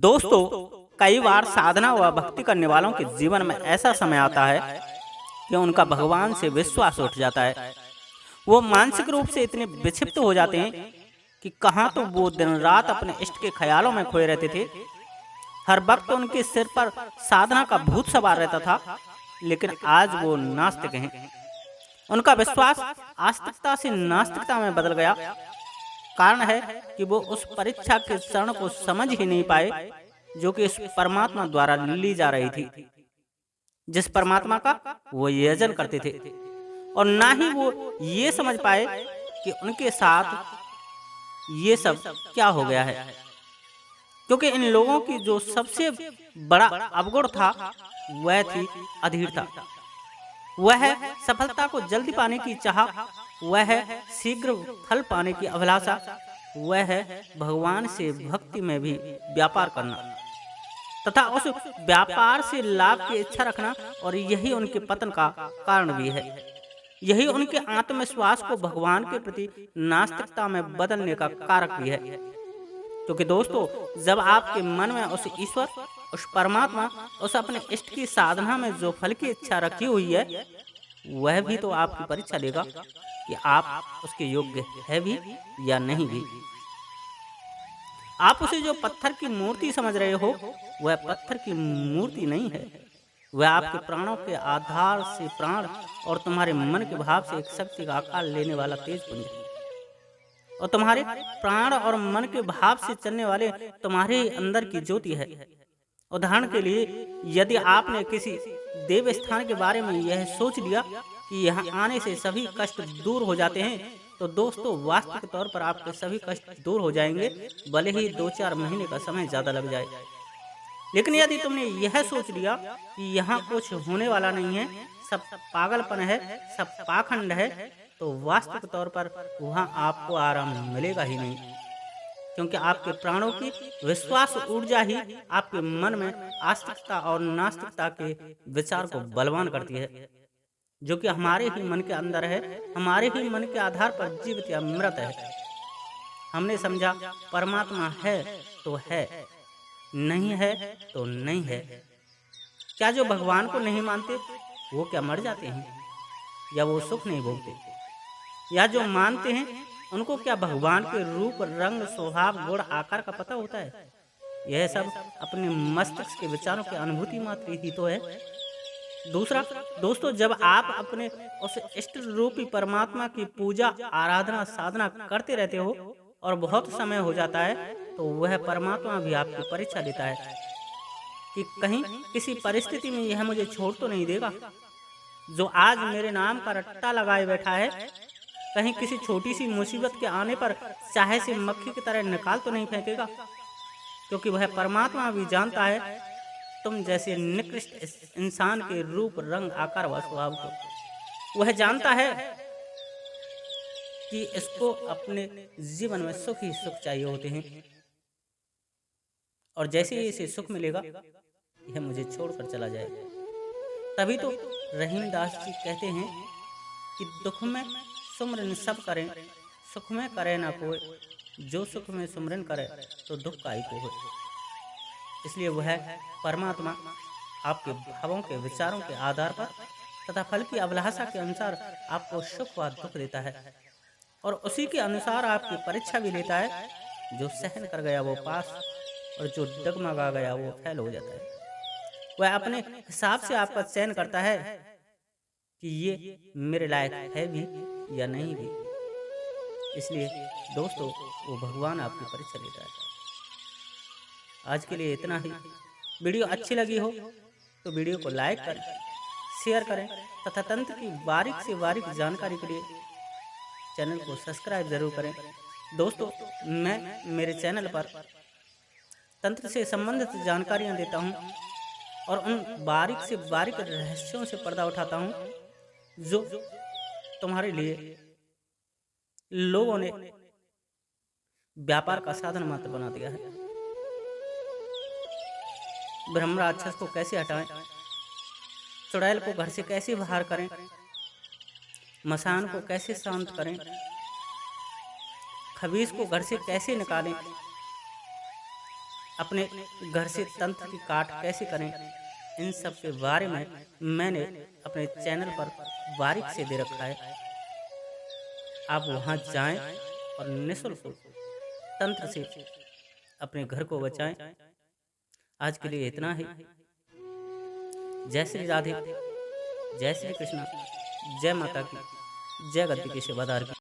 दोस्तों, कई बार साधना व भक्ति करने वालों के जीवन में ऐसा समय आता है कि उनका भगवान से विश्वास उठ जाता है। वो मानसिक रूप से इतने विक्षिप्त हो जाते हैं कि कहाँ तो वो दिन रात अपने इष्ट के ख्यालों में खोए रहते थे। हर वक्त उनके सिर पर साधना का भूत सवार रहता था। लेकिन आज वो नास्तिक हैं। उनका विश्वास आस्तिकता से नास्तिकता में बदल गया। कारण है कि वो उस परीक्षा के क्षण को समझ ही नहीं पाए जो कि इस परमात्मा द्वारा ली जा रही थी, जिस परमात्मा का वो यजन करते थे। और ना ही वो ये समझ पाए कि उनके साथ ये सब क्या हो गया है, क्योंकि इन लोगों की जो सबसे बड़ा अवगुण था वह थी अधीरता। वह है सफलता को जल्दी पाने की चाह, वह है शीघ्र फल पाने की अभिलाषा, वह है भगवान से भक्ति में भी व्यापार करना तथा उस व्यापार से लाभ की इच्छा रखना। और यही उनके पतन का कारण भी है। यही उनके आत्मविश्वास को भगवान के प्रति नास्तिकता में बदलने का कारक भी है। क्योंकि दोस्तों, जब आपके मन में उस ईश्वर, उस परमात्मा, उस अपने इष्ट की साधना में जो फल की इच्छा रखी हुई है, वह भी तो आपकी परीक्षा लेगा कि आप उसके योग्य है भी या नहीं भी। आप उसे जो पत्थर की मूर्ति समझ रहे हो, वह पत्थर की मूर्ति नहीं है। वह आपके प्राणों के आधार से प्राण और तुम्हारे मन के भाव से एक शक्ति का आकार लेने वाला तेज पुंज है। और तुम्हारे प्राण और मन के भाव से चलने वाले तुम्हारे अंदर की ज्योति है। उदाहरण के लिए, यदि आपने किसी देव स्थान के बारे में यह सोच लिया कि यहाँ आने से सभी कष्ट दूर हो जाते हैं, तो दोस्तों वास्तविक तौर पर आपके सभी कष्ट दूर हो जाएंगे, भले ही 2-4 महीने का समय ज़्यादा लग जाए। लेकिन यदि तुमने यह सोच लिया कि यहाँ कुछ होने वाला नहीं है, सब पागलपन है, सब पाखंड है, तो वास्तविक तौर पर वहाँ आपको आराम मिलेगा ही नहीं। क्योंकि आपके प्राणों की विश्वास ऊर्जा ही आपके मन में आस्तिकता और नास्तिकता के विचार को बलवान करती है, जो कि हमारे ही मन के अंदर है, हमारे ही मन के आधार पर जीवित या मृत है। हमने समझा परमात्मा है तो है, नहीं है तो नहीं है। क्या जो भगवान को नहीं मानते वो क्या मर जाते हैं, या वो सुख नहीं भोगते? या जो मानते हैं उनको क्या भगवान के रूप, रंग, स्वभाव, गुण, आकार का पता होता है? यह सब अपने मस्तिष्क के विचारों की अनुभूति मात्र ही तो है। दूसरा, दोस्तों, जब आप अपने उस इष्ट रूपी परमात्मा की पूजा, आराधना, साधना करते रहते हो और बहुत समय हो जाता है, तो वह परमात्मा भी आपकी परीक्षा लेता है कि कहीं किसी परिस्थिति में यह मुझे छोड़ तो नहीं देगा। जो आज मेरे नाम का रट्टा लगाए बैठा है, कहीं किसी छोटी सी मुसीबत के आने पर चाहे से मक्खी की तरह निकाल तो नहीं फेंकेगा। क्योंकि वह परमात्मा भी जानता है तुम जैसे निकृष्ट इंसान के रूप, रंग, आकार व स्वभाव को। वह जानता है कि इसको अपने जीवन में सुख ही सुख चाहिए होते हैं, और जैसे ही इसे सुख मिलेगा यह मुझे छोड़कर चला जाएगा। तभी तो रहीमदास जी कहते हैं कि दुख में सुमरन सब करें, सुख में करे ना कोई, जो सुख में सुमरन करे तो दुख का ही को हो। इसलिए वह परमात्मा आपके भावों के, विचारों के आधार पर तथा फल की अभिलाषा के अनुसार आपको सुख व दुख देता है, और उसी के अनुसार आपकी परीक्षा भी लेता है। जो सहन कर गया वो पास, और जो डगमगा गया वो फेल हो जाता है। वह अपने हिसाब से आपका चयन करता है कि ये मेरे लायक है भी या नहीं भी। इसलिए दोस्तों, वो भगवान आपकी परीक्षा लेता है। आज के लिए इतना ही। वीडियो अच्छी लगी हो तो वीडियो को लाइक करें, शेयर करें तथा तंत्र की बारीक से बारीक जानकारी के लिए चैनल को सब्सक्राइब जरूर करें। दोस्तों, मैं मेरे चैनल पर तंत्र से संबंधित जानकारियां देता हूं और उन बारीक से बारीक रहस्यों से पर्दा उठाता हूं जो तुम्हारे लिए लोगों ने व्यापार का साधन मात्र बना दिया है। ब्रह्म राक्षस को कैसे हटाएं, चुड़ैल को घर से कैसे बाहर करें, मसान को कैसे शांत करें, खबीस को घर से कैसे निकालें, अपने घर से तंत्र की काट कैसे करें, इन सब के बारे में मैंने अपने चैनल पर बारीक से दे रखा है। आप वहां जाएं और निःशुल्क तंत्र से अपने घर को बचाएं। आज के लिए इतना ही। जय श्री राधे, जय श्री कृष्णा, जय माता की, जय गद्दी के सेवादार की।